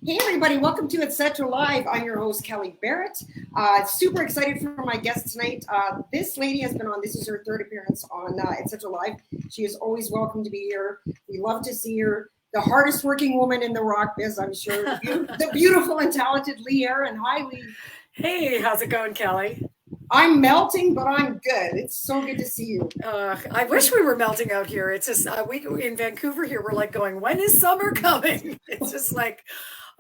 Hey everybody, welcome to Etcetera Live. I'm your host, Kelly Barrett. Super excited for my guest tonight. This lady has been on, this is her third appearance on Etcetera Live. She is always welcome to be here. We love to see her. The hardest working woman in the rock biz, I'm sure. The beautiful and talented Lee Aaron. Hi, Lee. Hey, how's it going, Kelly? I'm melting, but I'm good. It's so good to see you. I wish we were melting out here. It's just we in Vancouver here. We're like going, when is summer coming? It's just like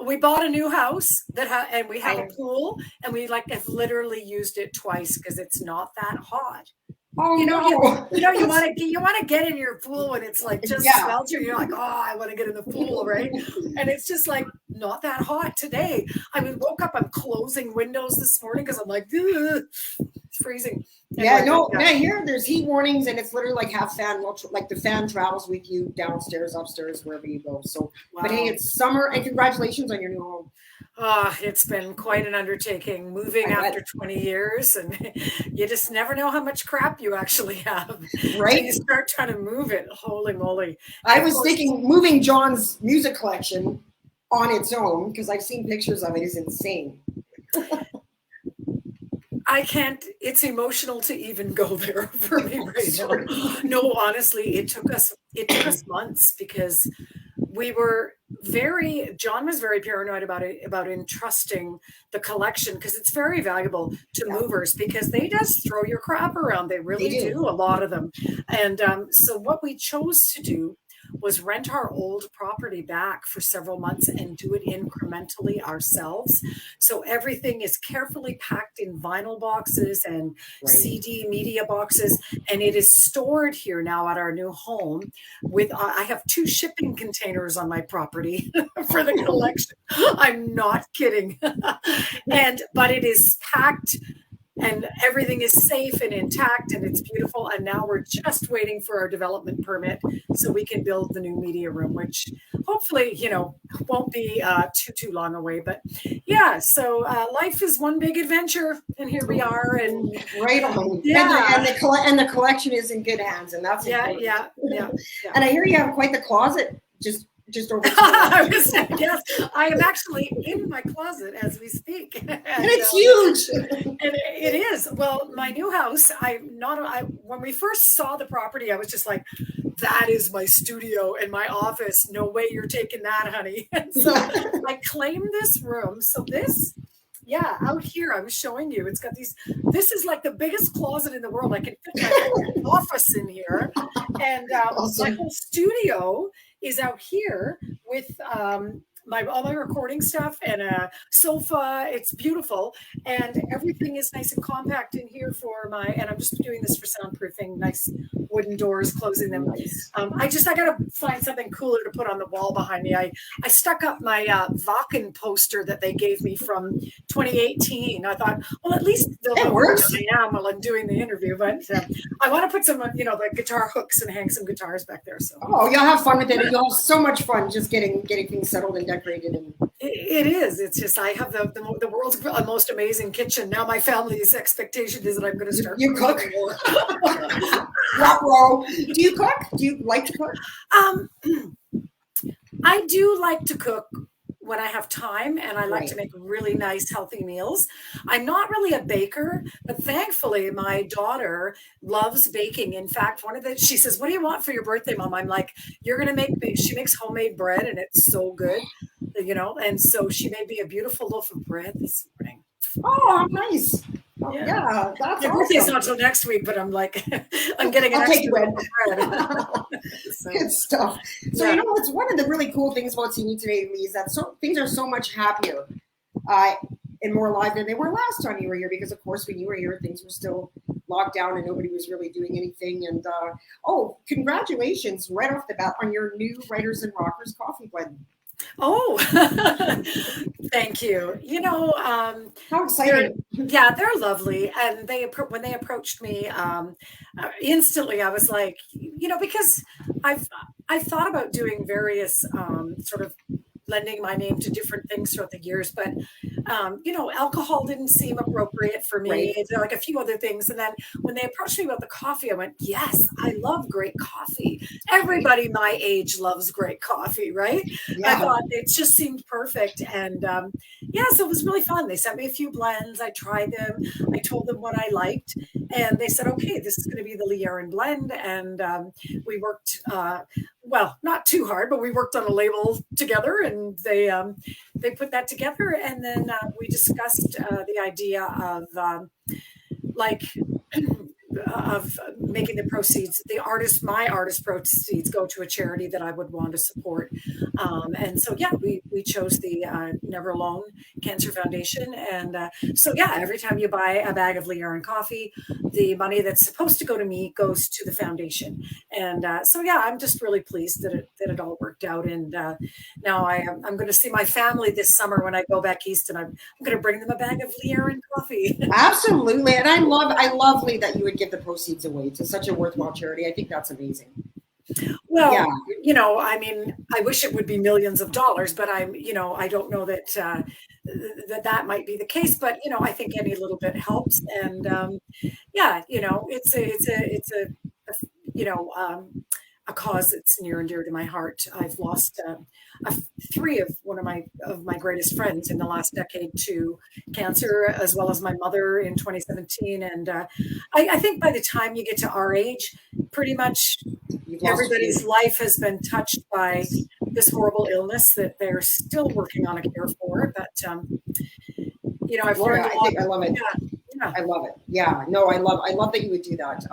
we bought a new house and we have a pool, and we have literally used it twice because it's not that hot. Oh, you no. You want to get in your pool when it's like just sweltering. You're like, oh, I want to get in the pool, right? And it's just like not that hot today. I woke up, I'm closing windows this morning because I'm like, it's freezing. Here there's heat warnings, and it's literally like half fan. Like the fan travels with you downstairs, upstairs, wherever you go. So, wow. But hey, it's summer, and congratulations on your new home. It's been quite an undertaking moving after 20 years, and you just never know how much crap you actually have. Right. You start trying to move it. Holy moly. I was thinking moving John's music collection on its own, because I've seen pictures of it, is insane. I can't, it's emotional to even go there for me right now. No, honestly, it took us months because John was very paranoid about entrusting the collection, because it's very valuable to movers, because they just throw your crap around. They really do, a lot of them. And so what we chose to do was rent our old property back for several months and do it incrementally ourselves. So everything is carefully packed in vinyl boxes and CD media boxes, and it is stored here now at our new home. I have 2 shipping containers on my property for the collection. I'm not kidding. But it is packed, and everything is safe and intact, and it's beautiful. And now we're just waiting for our development permit so we can build the new media room, which hopefully, won't be too long away. But yeah, so life is one big adventure, and here we are. And right on. Yeah. And the collection is in good hands, and that's important. Yeah. And I hear you have quite the closet just over yes, I am actually in my closet as we speak. And it's huge. And it is. Well, my new house, when we first saw the property, I was just like, that is my studio and my office. No way you're taking that, honey. And so I claimed this room. So out here, I was showing you, it's got this is like the biggest closet in the world. I can fit my office in here. And awesome. My whole studio is out here with all my recording stuff and a sofa. It's beautiful, and everything is nice and compact in here and I'm just doing this for soundproofing. Nice wooden doors, closing them. Nice. I gotta find something cooler to put on the wall behind me. I stuck up my Vakken poster that they gave me from 2018. I thought, well, at least they'll works. I am while I'm doing the interview, but I want to put some, the guitar hooks and hang some guitars back there. So you'll have fun with it. You'll have so much fun just getting things settled and decorated. And it is. It's just I have the world's most amazing kitchen. Now my family's expectation is that I'm going to start. You cook? Do you cook? Do you like to cook? I do like to cook when I have time, and I like to make really nice, healthy meals. I'm not really a baker, but thankfully my daughter loves baking. In fact, she says, "What do you want for your birthday, Mom?" I'm like, "You're going to make me." She makes homemade bread, and it's so good, and so she made me a beautiful loaf of bread this morning. Oh, nice. Yeah, that's your birthday's not until next week, but I'm like, I'm getting an extra bread. So, good stuff. So it's one of the really cool things about seeing you today, Lee, is that things are so much happier and more alive than they were last time you were here, because of course when you were here things were still locked down and nobody was really doing anything. And congratulations right off the bat on your new Writers and Rockers coffee blend. Oh, thank you. How exciting! They're lovely, and when they approached me, instantly I was like, because I've thought about doing various sort of lending my name to different things throughout the years, but alcohol didn't seem appropriate for me. Right. There like a few other things. And then when they approached me about the coffee, I went, yes, I love great coffee. Everybody my age loves great coffee, right? I Yeah. thought it just seemed perfect. And so it was really fun. They sent me a few blends. I tried them. I told them what I liked. And they said, okay, this is going to be the Lee blend. And we worked, not too hard, but we worked on a label together, and they put that together. And then we discussed the idea of of making the proceeds, my artist proceeds go to a charity that I would want to support. And so, we chose the Never Alone Cancer Foundation. And every time you buy a bag of Lee coffee, the money that's supposed to go to me goes to the foundation. And I'm just really pleased that it all worked out. And now I'm going to see my family this summer when I go back east, and I'm going to bring them a bag of Lee coffee. Absolutely. And I love, Lee, that you would give the proceeds away to such a worthwhile charity. I think that's amazing. Well, I wish it would be millions of dollars, but I don't know that that might be the case. But I think any little bit helps, and it's a cause that's near and dear to my heart. I've lost three of my greatest friends in the last decade to cancer, as well as my mother in 2017. And I think by the time you get to our age, pretty much everybody's life has been touched by this horrible illness that they're still working on a cure for. But I've learned. I love it. Yeah. I love it. Yeah, no, I love that you would do that.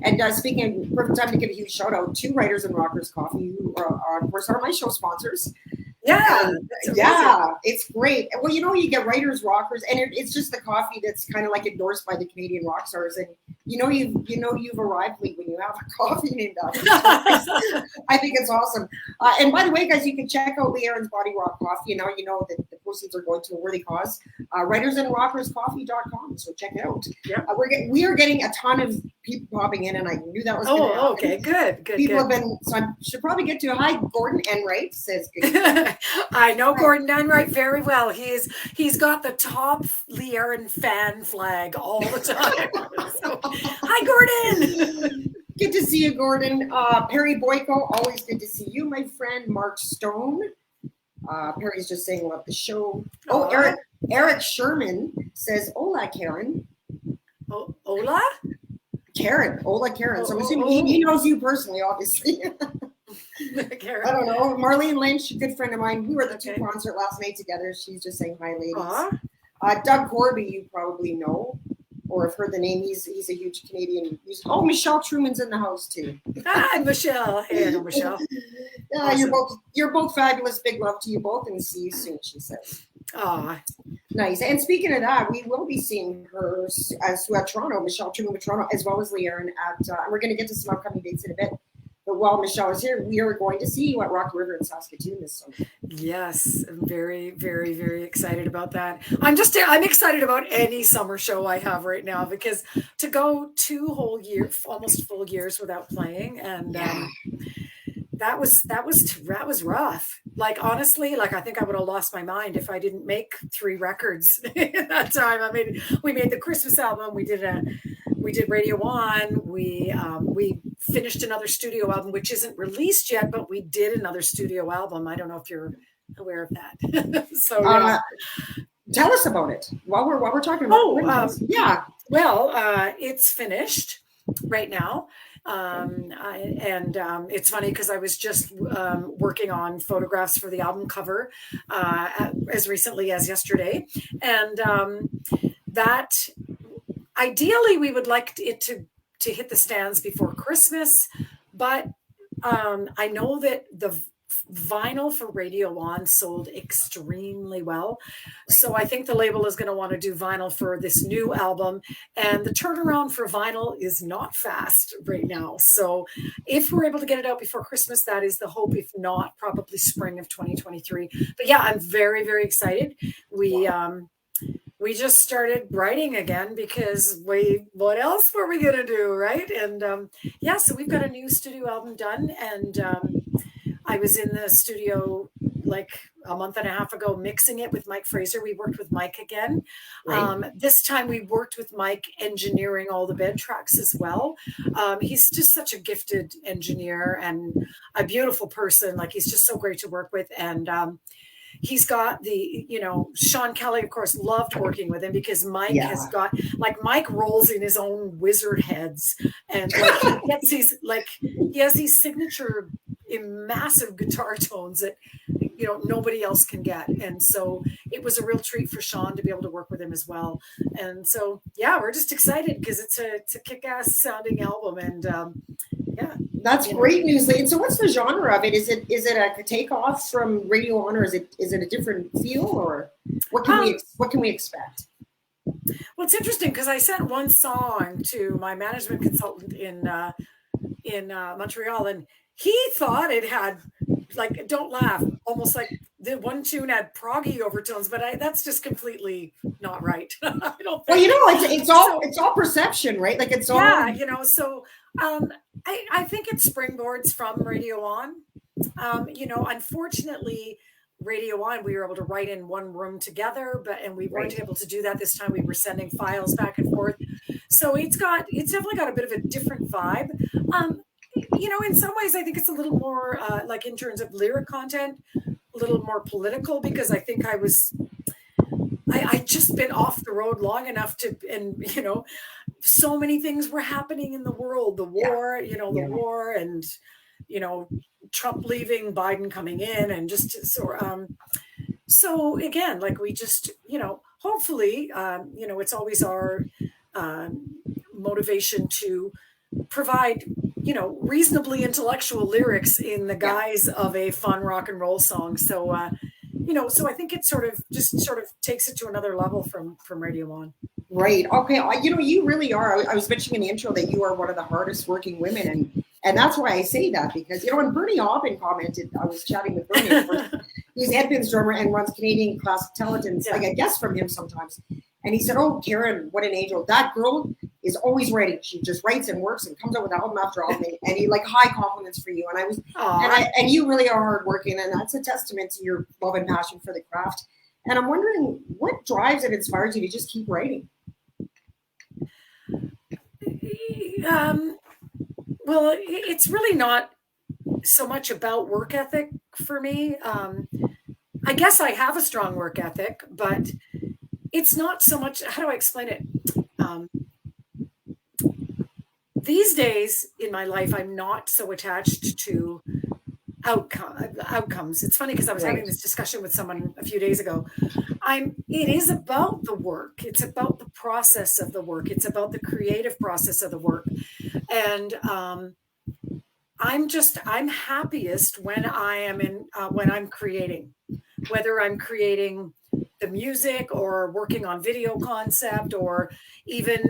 And speaking of, perfect time to give a huge shout out to Writers and Rockers Coffee, who are of course my show sponsors. Yeah, it's great. Well, you get Writers, Rockers, and it's just the coffee that's kind of like endorsed by the Canadian rock stars, and you've arrived, Lee, when you have a coffee named after you. I think it's awesome. And by the way, guys, you can check out Lee Body Rock Coffee. Now you know that the proceeds are going to a worthy cause. writersandrockerscoffee.com. So check it out. Yeah. We are getting a ton of people popping in, and I knew that was going to happen. Okay, good. People have been, so I should probably get to hi. Gordon Enright says good. I know Gordon Enright very well. He's got the top Lee fan flag all the time. So, hi, Gordon. Good to see you, Gordon. Perry Boyko, always good to see you, my friend. Mark Stone. Perry's just saying love the show. Oh, Eric Sherman says, hola, Karen. Hola? Karen. Hola, Karen. So I'm assuming he knows you personally, obviously. Karen. I don't know. Marlene Lynch, a good friend of mine. We were at the concert last night together. She's just saying hi, ladies. Doug Corby, you probably know, or have heard the name. He's a huge Canadian music. Oh, Michelle Truman's in the house too. Hi, Michelle. Hey, hello, Michelle. Awesome. You're both fabulous. Big love to you both, and see you soon, she says. Nice. And speaking of that, we will be seeing her at Toronto, Michelle Truman with Toronto, as well as Leanne we're going to get to some upcoming dates in a bit. But while Michelle is here, we are going to see you at Rock River in Saskatoon this summer. Yes, I'm very, very, very excited about that. I'm excited about any summer show I have right now, because to go 2 whole years, almost full years without playing, and that was rough. Like, honestly, I think I would have lost my mind if I didn't make 3 records at that time. We made the Christmas album. We did Radio One. We finished another studio album, which isn't released yet, but we did another studio album. I don't know if you're aware of that. So tell us about it while we're talking about it's finished right now. It's funny because I was just working on photographs for the album cover as recently as yesterday, and that ideally we would like it to hit the stands before Christmas, but I know that the vinyl for Radio On sold extremely well. So I think the label is going to want to do vinyl for this new album, and the turnaround for vinyl is not fast right now. So if we're able to get it out before Christmas, that is the hope. If not, probably spring of 2023. But yeah, I'm very, very excited. We just started writing again because what else were we going to do, right? And so we've got a new studio album done, and I was in the studio like a month and a half ago, mixing it with Mike Fraser. We worked with Mike again. Right. This time we worked with Mike engineering all the bed tracks as well. He's just such a gifted engineer and a beautiful person. Like, he's just so great to work with. And he's got the, Sean Kelly, of course, loved working with him because Mike has got, like, Mike rolls in his own wizard heads, and like he has these signature massive guitar tones that nobody else can get. And so it was a real treat for Sean to be able to work with him as well. And so we're just excited because it's a kick-ass sounding album. And that's great news. And so what's the genre of it? Is it a takeoff from Radio On, or is it a different feel, or what can we expect? Well, it's interesting because I sent one song to my management consultant in Montreal, and he thought it had, like, don't laugh, almost like the one tune had proggy overtones, but that's just completely not right. I don't think. Well, it's all perception, right? Like, it's all. Yeah, so I think it springboards from Radio On. Unfortunately, Radio On, we were able to write in one room together, and we weren't able to do that this time. We were sending files back and forth. So it's definitely got a bit of a different vibe. In some ways, I think it's a little more, like, in terms of lyric content, a little more political, because I think I just been off the road long enough so many things were happening in the world, the war, the war, and, Trump leaving, Biden coming in, and just so again, like, we just, hopefully, it's always our motivation to provide, reasonably intellectual lyrics in the guise of a fun rock and roll song. So, so I think it sort of takes it to another level from Radio On. Right. Okay. You really are. I was mentioning in the intro that you are one of the hardest working women, and that's why I say that, because, when Bernie Aubin commented, I was chatting with Bernie, who's Edmonds drummer and runs Canadian Classic Talent, I get guests from him sometimes. And he said, "Oh, Karen, what an angel. That girl is always writing. She just writes and works and comes out with album after album." And he, like, high compliments for you. And and you really are hardworking, and that's a testament to your love and passion for the craft. And I'm wondering, what drives and inspires you to just keep writing? Well, it's really not so much about work ethic for me. I guess I have a strong work ethic, but it's not so much, how do I explain it? These days in my life, I'm not so attached to outcomes. It's funny because I was having this discussion with someone a few days ago. It is about the work. It's about the process of the work. It's about the creative process of the work. And I'm happiest when when I'm creating, whether I'm creating the music or working on video concept, or even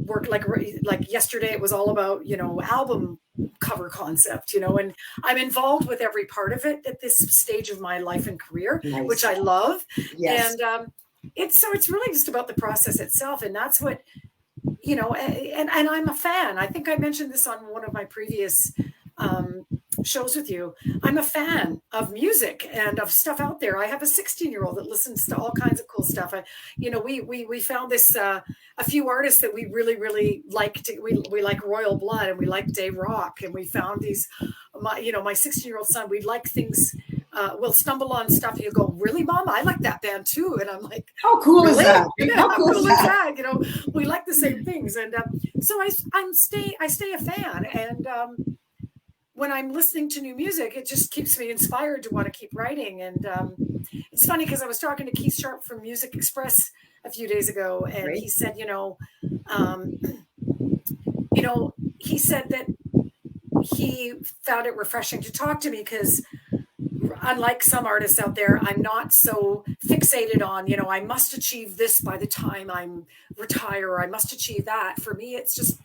work like yesterday it was all about album cover concept, and I'm involved with every part of it at this stage of my life and career. Nice. Which I love. Yes. And it's really just about the process itself, and that's what and I'm a fan. I think I mentioned this on one of my previous shows with you. I'm a fan of music and of stuff out there. I have a 16-year-old that listens to all kinds of cool stuff. We found this a few artists that we really, really liked. We like Royal Blood, and we like Dave Rock, and we found these. My 16-year-old son, we like things. We'll stumble on stuff. You go, "Really, Mom? I like that band too." And I'm like, "How cool is that? How cool is that? We like the same things." And so I stay a fan, and when I'm listening to new music, it just keeps me inspired to want to keep writing. And it's funny because I was talking to Keith Sharp from Music Express a few days ago, and he said, he said that he found it refreshing to talk to me because, unlike some artists out there, I'm not so fixated on, I must achieve this by the time I'm retire, or I must achieve that. For me, it's just,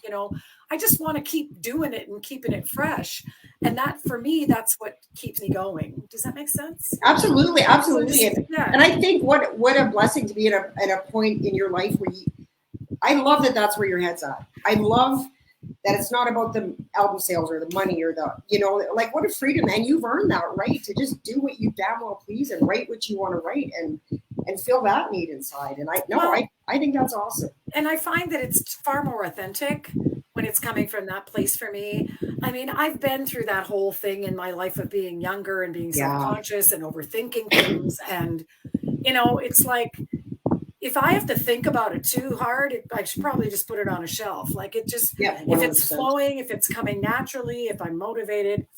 I just want to keep doing it and keeping it fresh. And that, for me, that's what keeps me going. Does that make sense? Absolutely. Absolutely. And I think what a blessing to be at a point in your life where I love that that's where your head's at. I love that it's not about the album sales or the money or the, you know, like what a freedom. And you've earned that right to just do what you damn well please and write what you want to write and feel that need inside. And I think that's awesome. And I find that it's far more authentic when it's coming from that place for me. I mean, I've been through that whole thing in my life of being younger and being self-conscious and overthinking things. And, you know, it's like, if I have to think about it too hard, I should probably just put it on a shelf. Like it just, if it's flowing, if it's coming naturally, if I'm motivated,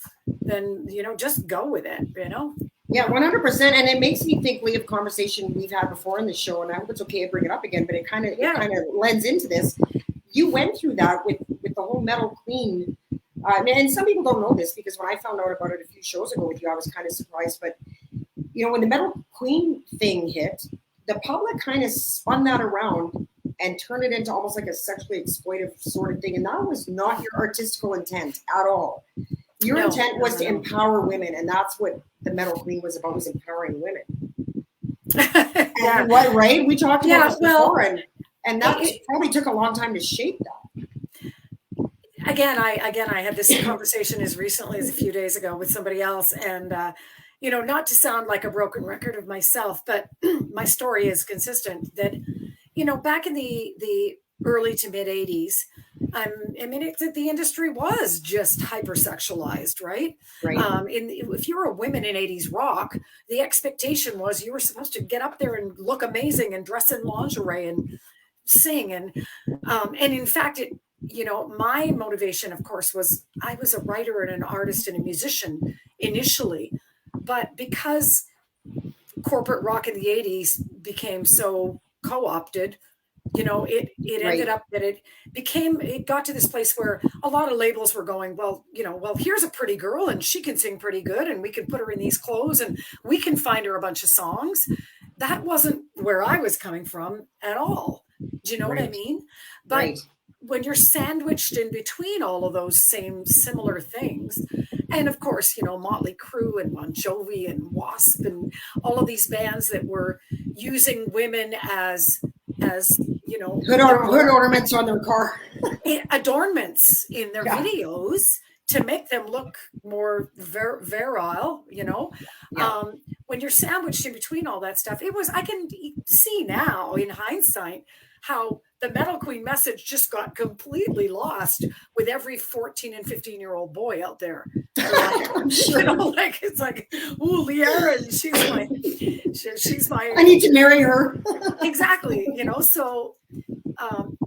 then, you know, just go with it, you know? Yeah, 100%. And it makes me think, Lee, of conversation we've had before in the show, and I hope it's okay to bring it up again, but it kind of lends into this. You went through that with the whole Metal Queen. And some people don't know this because when I found out about it a few shows ago with you, I was kind of surprised. But, you know, when the Metal Queen thing hit, the public kind of spun that around and turned it into almost like a sexually exploitive sort of thing. And that was not your artistical intent at all. Your intent was to empower women. And that's what the Metal Queen was about, was empowering women. What, right? We talked about this before. And that probably took a long time to shape that. Again, I had this conversation as recently as a few days ago with somebody else. And, you know, not to sound like a broken record of myself, but my story is consistent that, you know, back in the early to mid 80s, I mean, the industry was just hypersexualized, right? If you were a woman in 80s rock, the expectation was you were supposed to get up there and look amazing and dress in lingerie and sing. And in fact, you know, my motivation, of course, was I was a writer and an artist and a musician initially. But because corporate rock in the 80s became so co-opted, you know, it ended up that it got to this place where a lot of labels were going, well, you know, well, here's a pretty girl and she can sing pretty good and we can put her in these clothes and we can find her a bunch of songs. That wasn't where I was coming from at all. Do you know what I mean? But when you're sandwiched in between all of those similar things, and of course, you know, Motley Crue and Bon Jovi and Wasp and all of these bands that were using women as you know, hood ornaments on their car, adornments in their videos to make them look more virile, you know. When you're sandwiched in between all that stuff, I can see now in hindsight how the Metal Queen message just got completely lost with every 14 and 15-year-old boy out there. You know, like it's like, ooh, Leanne, she's my I need to marry her. Exactly, you know. So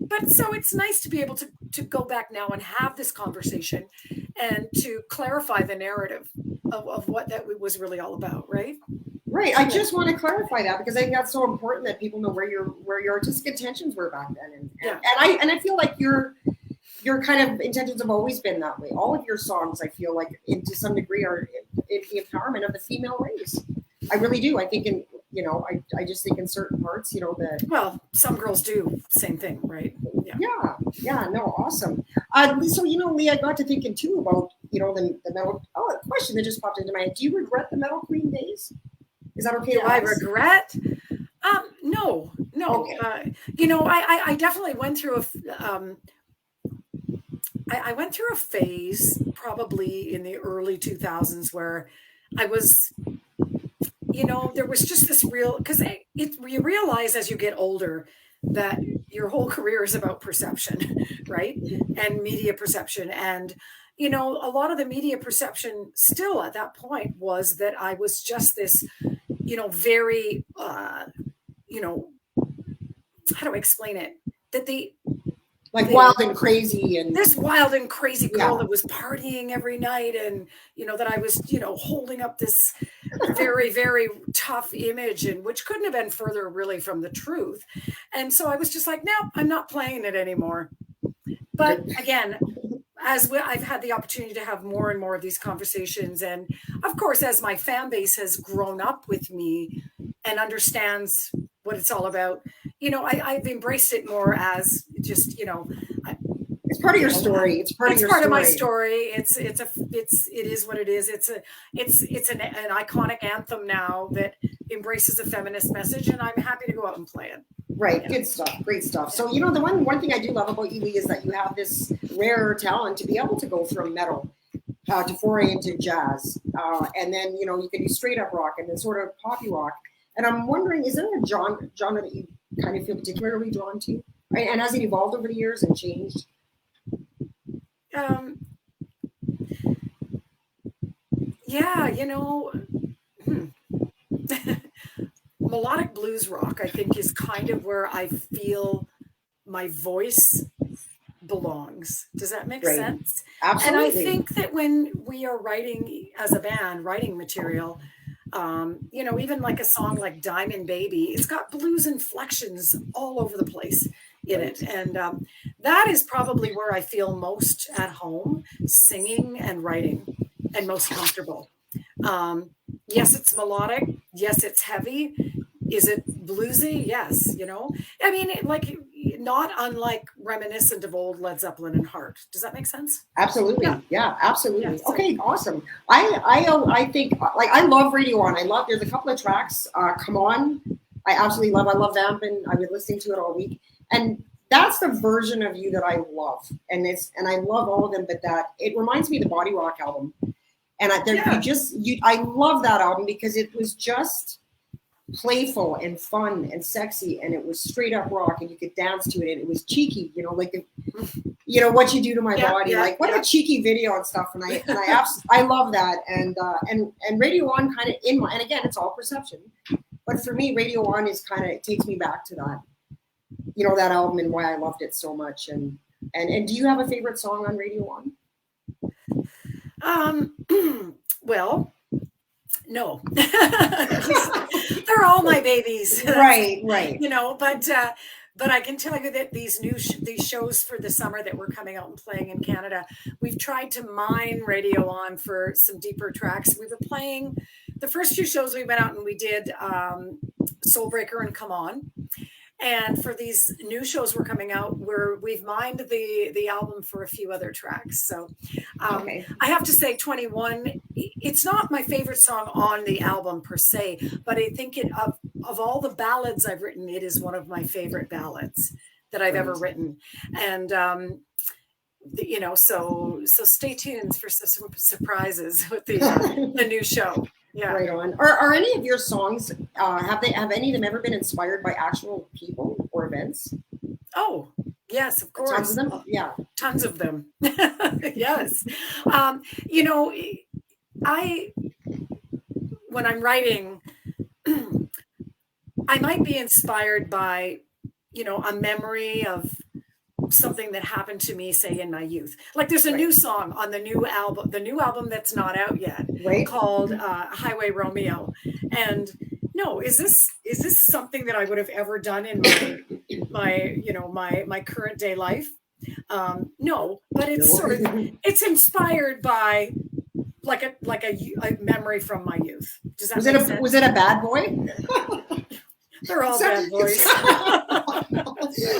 but so it's nice to be able to go back now and have this conversation and to clarify the narrative of what that was really all about, right? Right. I just want to clarify that because I think that's so important that people know where your artistic intentions were back then. And I feel like your kind of intentions have always been that way. All of your songs, I feel like, to some degree, are in the empowerment of the female race. I really do. I think I just think in certain parts, you know, that. Well, some girls do the same thing, right? Yeah. No, awesome. So, you know, Lee, I got to thinking too about, you know, the metal. Oh, a question that just popped into my head. Do you regret the Metal Queen days? Is that okay? Do I regret? No. Okay. You know, I definitely went through I went through a phase probably in the early 2000s where I was, you know, there was just this because you realize as you get older that your whole career is about perception, right? And media perception. And, you know, a lot of the media perception still at that point was that I was just this, you know, very, you know, how do I explain it? That wild and crazy and this wild and crazy girl that was partying every night. And, you know, that I was, you know, holding up this very, very tough image and which couldn't have been further really from the truth. And so I was just like, no, I'm not playing it anymore. But again, I've had the opportunity to have more and more of these conversations. And of course, as my fan base has grown up with me and understands what it's all about, you know, I've embraced it more as just, you know, it's part of your story. It's part of my story. It is what it is. It's an iconic anthem now that embraces a feminist message, and I'm happy to go out and play it. Right, good stuff, great stuff. So the one thing I do love about you, Lee, is that you have this rare talent to be able to go from metal to foray into jazz, and then you can do straight up rock and then sort of poppy rock. And I'm wondering, is there a genre that you kind of feel particularly drawn to, right? And has it evolved over the years and changed? Yeah, melodic blues rock, I think, is kind of where I feel my voice belongs. Does that make sense? Absolutely. And I think that when we are writing as a band, writing material, even like a song like Diamond Baby, it's got blues inflections all over the place in it. And that is probably where I feel most at home singing and writing and most comfortable. Yes, it's melodic. Yes, it's heavy. Is it bluesy? Yes. I mean, not unlike reminiscent of old Led Zeppelin and Heart. Does that make sense? Absolutely. Yeah, absolutely. Yeah, so. Okay, awesome. I think I love Radio On. There's a couple of tracks. Come On. I absolutely love. I love Vampin'. I've been listening to it all week. And that's the version of you that I love. And I love all of them, but it reminds me of the Body Rock album. And I love that album because it was just playful and fun and sexy, and it was straight up rock, and you could dance to it, and it was cheeky, what you do to my body, what a cheeky video and stuff. And I love that, and Radio On kind of and again, it's all perception, but for me, Radio On is it takes me back to that, that album and why I loved it so much. And do you have a favorite song on Radio On? Well, no. They're all my babies. Right. But I can tell you that these shows for the summer that we're coming out and playing in Canada, we've tried to mine Radio On for some deeper tracks. We were playing the first few shows. We went out and we did Soulbreaker and Come On. And for these new shows we're coming out, we've mined the album for a few other tracks. So I have to say 21, it's not my favorite song on the album per se, but I think of all the ballads I've written, it is one of my favorite ballads that I've ever written. And, so stay tuned for some surprises with the new show. Yeah. Right on. Are any of your songs, have any of them ever been inspired by actual people or events? Oh, yes, of course. Tons of them? Yeah. Tons of them. Yes. When I'm writing, I might be inspired by, a memory of something that happened to me, say in my youth. Like there's a new song on the new album that's not out yet, called Highway Romeo. And no, is this something that I would have ever done in my current day life? No, but it's it's inspired by like a memory from my youth. Does that make sense? Was it a bad boy? They're all bad boys. I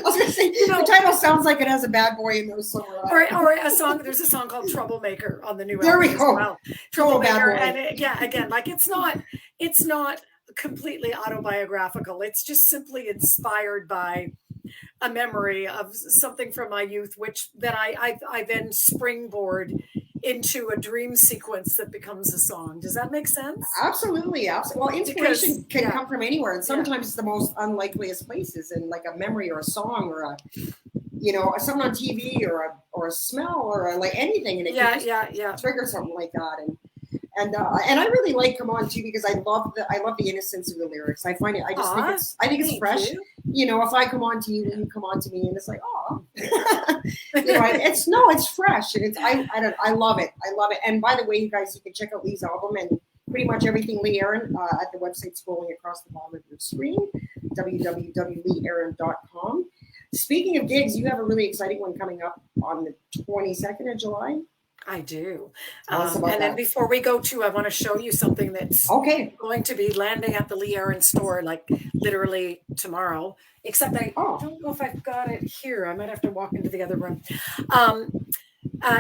was going to say, the title sounds like it has a bad boy in those somewhere. Or a song. There's a song called "Troublemaker" on the new album. There we go. Well. Troublemaker, and again, like it's not completely autobiographical. It's just simply inspired by a memory of something from my youth, which then I then springboard into a dream sequence that becomes a song. Does that make sense? Absolutely. Well, inspiration can come from anywhere, and sometimes it's the most unlikeliest places, in like a memory or a song or something on TV or a smell or like anything, and it can trigger something like that. And I really like "Come On" too, because I love the innocence of the lyrics. I find it. I think it's fresh. If I come on to you, you come on to me, and it's like, oh, it's fresh, and I love it. I love it. And by the way, you guys, you can check out Lee's album and pretty much everything Lee Aaron at the website scrolling across the bottom of your screen, www.leeaaron.com. Speaking of gigs, you have a really exciting one coming up on the 22nd of July. I do. Then before we go I want to show you something that's going to be landing at the Lee Aaron store, like literally tomorrow, except I don't know if I've got it here. I might have to walk into the other room.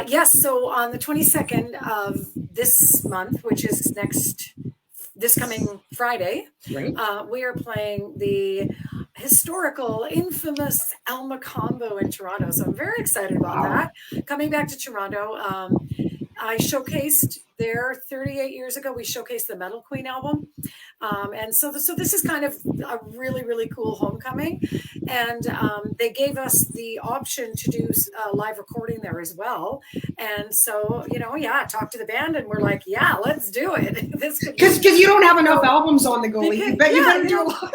Yes. So on the 22nd of this month, which is this coming Friday, we are playing the historical, infamous Mocombo in Toronto. So I'm very excited about that. Coming back to Toronto, I showcased there 38 years ago. We showcased the Metal Queen album. And so this is kind of a really, really cool homecoming. And they gave us the option to do a live recording there as well. And so, I talked to the band and we're like, yeah, let's do it. Because you don't have enough albums on the go. You better do a lot.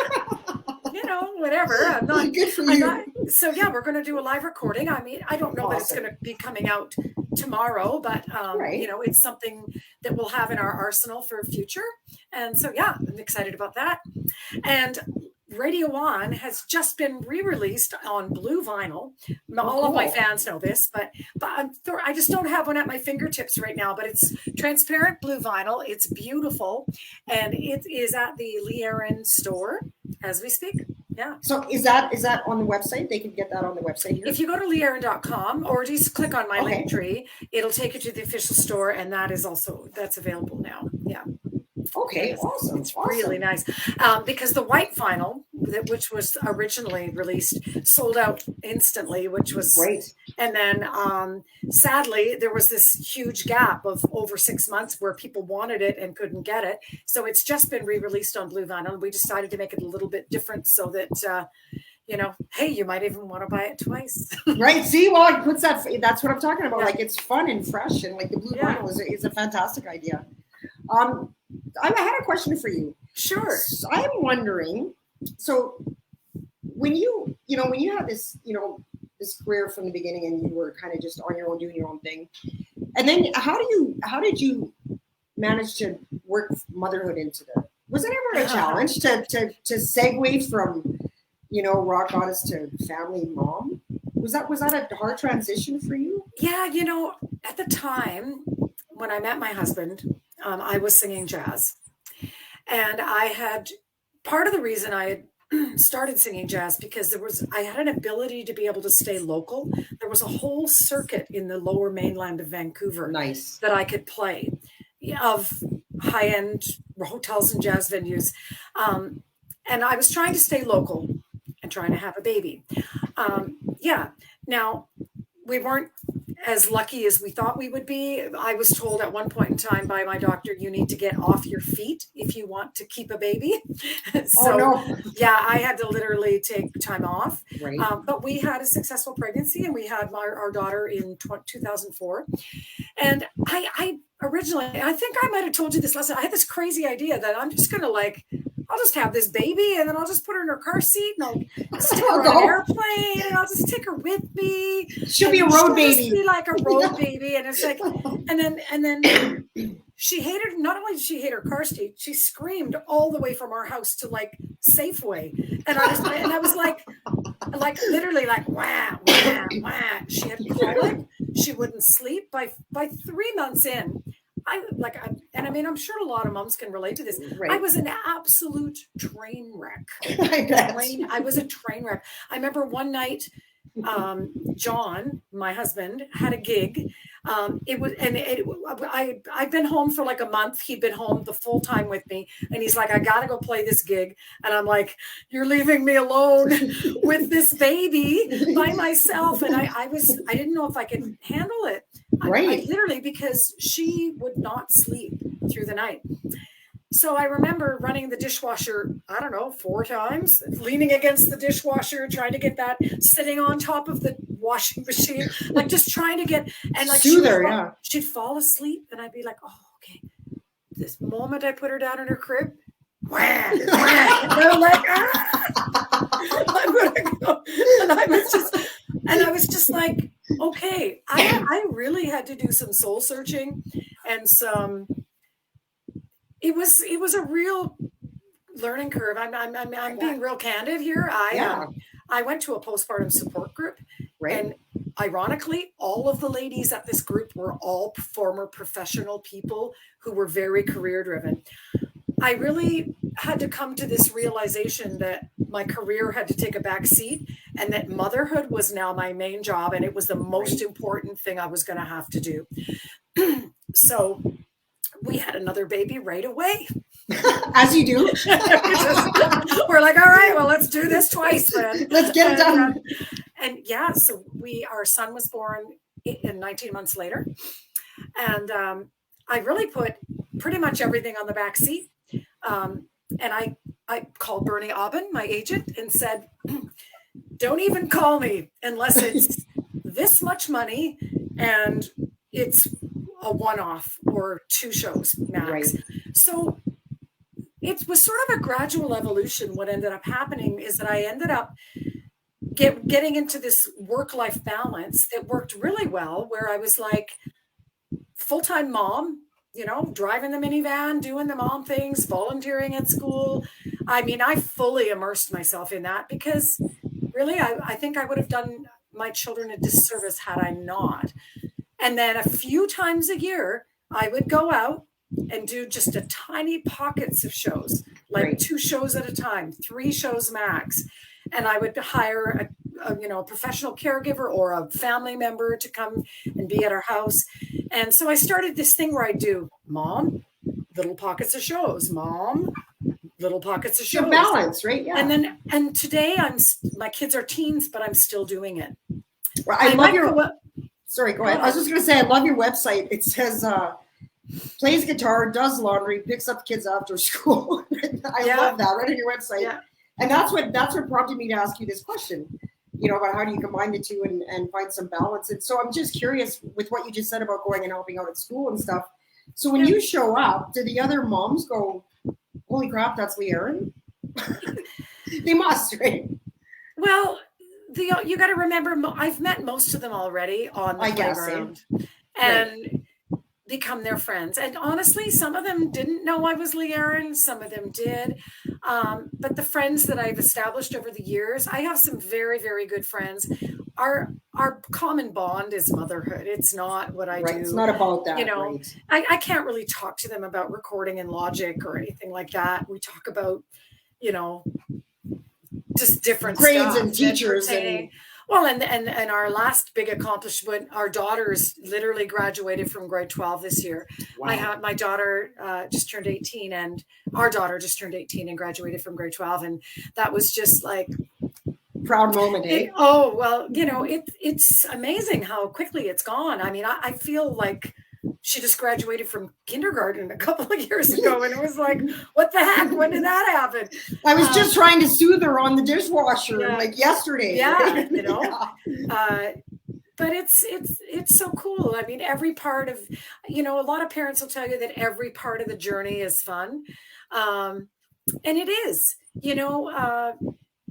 Whatever. I'm not good for you. So yeah, we're going to do a live recording. I mean, I don't know that it's going to be coming out tomorrow, but it's something that we'll have in our arsenal for future. And so yeah, I'm excited about that. And Radio On has just been re-released on blue vinyl. All of my fans know this, but I just don't have one at my fingertips right now. But it's transparent blue vinyl. It's beautiful, and it is at the Lee store as we speak. Yeah. So is that on the website? They can get that on the website here? If you go to leeaaron.com or just click on my link tree, it'll take you to the official store, and that's available now. Yeah. Okay, awesome. It's really nice. Because the white vinyl, which was originally released, sold out instantly, which was great. And then sadly, there was this huge gap of over 6 months where people wanted it and couldn't get it. So it's just been re-released on blue vinyl. We decided to make it a little bit different so that hey, you might even want to buy it twice. Right. See, well, that's what I'm talking about. Yeah. Like, it's fun and fresh, and like the blue vinyl is a fantastic idea. I had a question for you. Sure. So I'm wondering, so when you had this, this career from the beginning, and you were kind of just on your own, doing your own thing, and then how did you manage to work motherhood into was it ever a challenge to segue from, rock goddess to family mom? Was that a hard transition for you? Yeah. At the time when I met my husband, I was singing jazz, and part of the reason I had started singing jazz because I had an ability to be able to stay local. There was a whole circuit in the lower mainland of Vancouver that I could play of high-end hotels and jazz venues. And I was trying to stay local and trying to have a baby. Now, we weren't as lucky as we thought we would be. I was told at one point in time by my doctor, you need to get off your feet if you want to keep a baby. Yeah, I had to literally take time off. Right. But we had a successful pregnancy, and we had our daughter in 2004. And I originally, I think I might have told you this last time, I had this crazy idea that I'm just going to I'll just have this baby, and then I'll just put her in her car seat, and I'll just take her on an airplane, and I'll just take her with me. She'll be a road baby. She'll be like a road baby, and it's like, and then she hated. Not only did she hate her car seat, she screamed all the way from our house to Safeway, and I was like literally wah wah wah. She had colic. She wouldn't sleep. By 3 months in, I'm sure a lot of moms can relate to this. Right. I was an absolute train wreck. I was a train wreck. I remember one night, John, my husband, had a gig. I'd been home for a month. He'd been home the full time with me, and he's like, I gotta go play this gig. And I'm like, you're leaving me alone with this baby by myself. And I didn't know if I could handle it. Right. I literally, because she would not sleep through the night. So I remember running the dishwasher, 4 times, leaning against the dishwasher, trying to get that sitting on top of the washing machine, just trying to get, and she'd fall asleep, and I'd be like, oh, okay. This moment I put her down in her crib, wham, wham, and I'm like, I'm gonna go. And I was just like, okay, I really had to do some soul searching and it was a real learning curve. I'm being real candid here. I went to a postpartum support group, and ironically, all of the ladies at this group were all former professional people who were very career driven. I really had to come to this realization that my career had to take a back seat, and that motherhood was now my main job, and it was the most important thing I was going to have to do. So we had another baby right away. As you do. We're like, all right, well, let's do this twice then. Let's get it done. And yeah, so our son was born in 19 months later. And I really put pretty much everything on the back seat. And I called Bernie Aubin, my agent, and said, don't even call me unless it's this much money and it's a one-off or 2 shows max. Right. So it was sort of a gradual evolution. What ended up happening is that I ended up getting into this work-life balance that worked really well, where I was like full-time mom, driving the minivan, doing the mom things, volunteering at school. I mean, I fully immersed myself in that because really, I think I would have done my children a disservice had I not. And then a few times a year, I would go out and do just a tiny pockets of shows, like Right. 2 shows at a time, 3 shows max. And I would hire a professional caregiver or a family member to come and be at our house. And so I started this thing where I do mom, little pockets of shows, mom, little pockets of shows. Your balance, right? Yeah. And today my kids are teens, but I'm still doing it. Well, I love your. Sorry, go ahead. I was just going to say, I love your website. It says plays guitar, does laundry, picks up kids after school. I love that right on your website. Yeah. And that's what prompted me to ask you this question, about how do you combine the two and find some balance. And so I'm just curious with what you just said about going and helping out at school and stuff. So when you show up, do the other moms go, holy crap, that's Lee Aaron? They must, right? Well, you got to remember, I've met most of them already on the playground and become their friends. And honestly, some of them didn't know I was Lee Aaron. Some of them did. But the friends that I've established over the years, I have some very, very good friends. Our common bond is motherhood. It's not what I do. It's not about that. Right. I can't really talk to them about recording in Logic or anything like that. We talk about, just different grades stuff, and teachers and our last big accomplishment, our daughters literally graduated from grade 12 this year. Wow. My daughter just turned 18 and our daughter just turned 18 and graduated from grade 12. And that was just like proud moment. It's amazing how quickly it's gone. I mean, I feel like she just graduated from kindergarten a couple of years ago, and it was like, what the heck? When did that happen? I was just trying to soothe her on the dishwasher like yesterday. Yeah, but it's so cool. I mean, every part of, a lot of parents will tell you that every part of the journey is fun, and it is.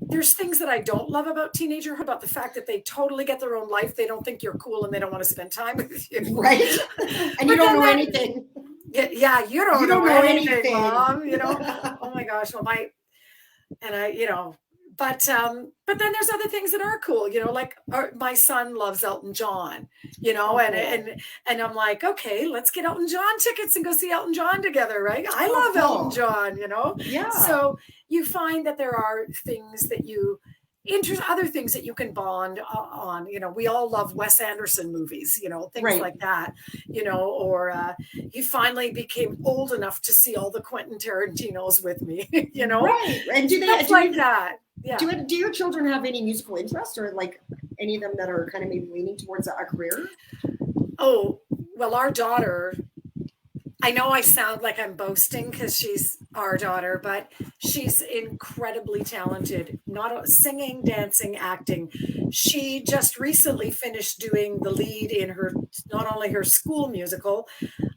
There's things that I don't love about teenagerhood, about the fact that they totally get their own life. They don't think you're cool and they don't want to spend time with you. Right. And you don't know anything. Yeah, you don't know anything, Mom. Oh my gosh. Well, but then there's other things that are cool, like my son loves Elton John, and I'm like, okay, let's get Elton John tickets and go see Elton John together, right? I love Elton John, Yeah. So you find that there are things that other things that you can bond on. We all love Wes Anderson movies, things like that, or he finally became old enough to see all the Quentin Tarantinos with me, Right. And do that. Yeah. Do your children have any musical interest or like any of them that are kind of maybe leaning towards a career? Oh, well, our daughter, I know I sound like I'm boasting because she's our daughter, but she's incredibly talented, not singing, dancing, acting. She just recently finished doing the lead in not only her school musical,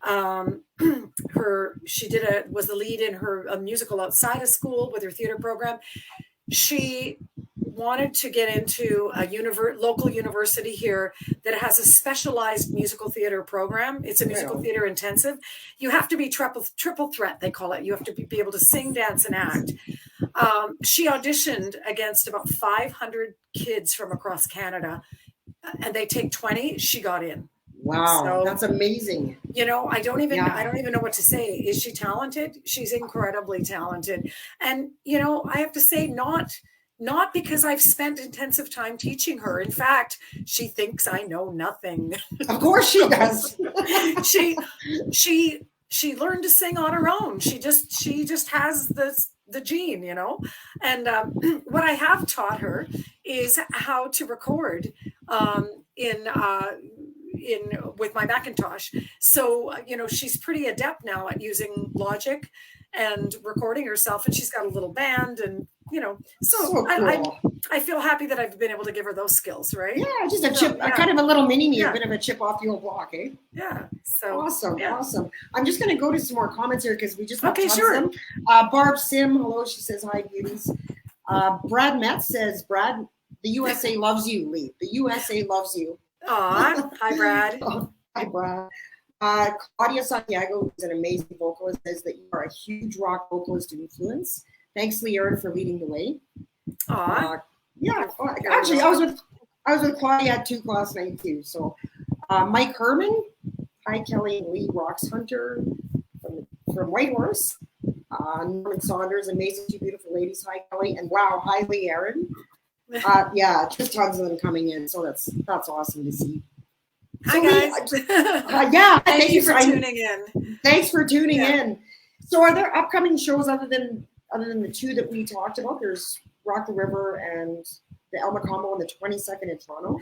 was the lead in her musical outside of school with her theater program. She wanted to get into a local university here that has a specialized musical theater program. It's a musical theater intensive. You have to be triple threat, they call it. You have to be able to sing, dance, and act. She auditioned against about 500 kids from across Canada, and they take 20. She got in. Wow, so, that's amazing. I don't even know what to say. Is she talented? She's incredibly talented. And, I have to say, not because I've spent intensive time teaching her. In fact, she thinks I know nothing. Of course she does. She she learned to sing on her own. She just has the gene, And what I have taught her is how to record in with my Macintosh. So she's pretty adept now at using Logic and recording herself, and she's got a little band, and So I feel happy that I've been able to give her those skills, right? Yeah, just a chip, kind of a little mini me, Yeah. a bit of a chip off the old block, eh? Yeah. So Awesome, yeah. awesome. I'm just going to go to some more comments here because we just have Okay, tons sure. of them. Barb Sim, hello. She says hi, beauties. Brad Metz says, Brad, the USA loves you, Lee. The USA loves you. Aw, hi, Brad. Hi, Brad. Claudia Santiago, who's an amazing vocalist, says that you are a huge rock vocalist influence. Thanks, Lee Aaron, for leading the way. Aw. Yeah, actually, I was with Claudia at 2 last night too. So, Mike Herman, hi Kelly and Lee, Rocks Hunter from Whitehorse. Norman Saunders, amazing, 2 beautiful ladies. Hi Kelly, and wow, hi Lee Aaron. Yeah, just tons of them coming in, so that's awesome to see. Hi So guys. yeah, Thank you for tuning in. Thanks for tuning in. So, are there upcoming shows other than the 2 that we talked about? There's Rock the River and the El Mocombo on the 22nd in Toronto.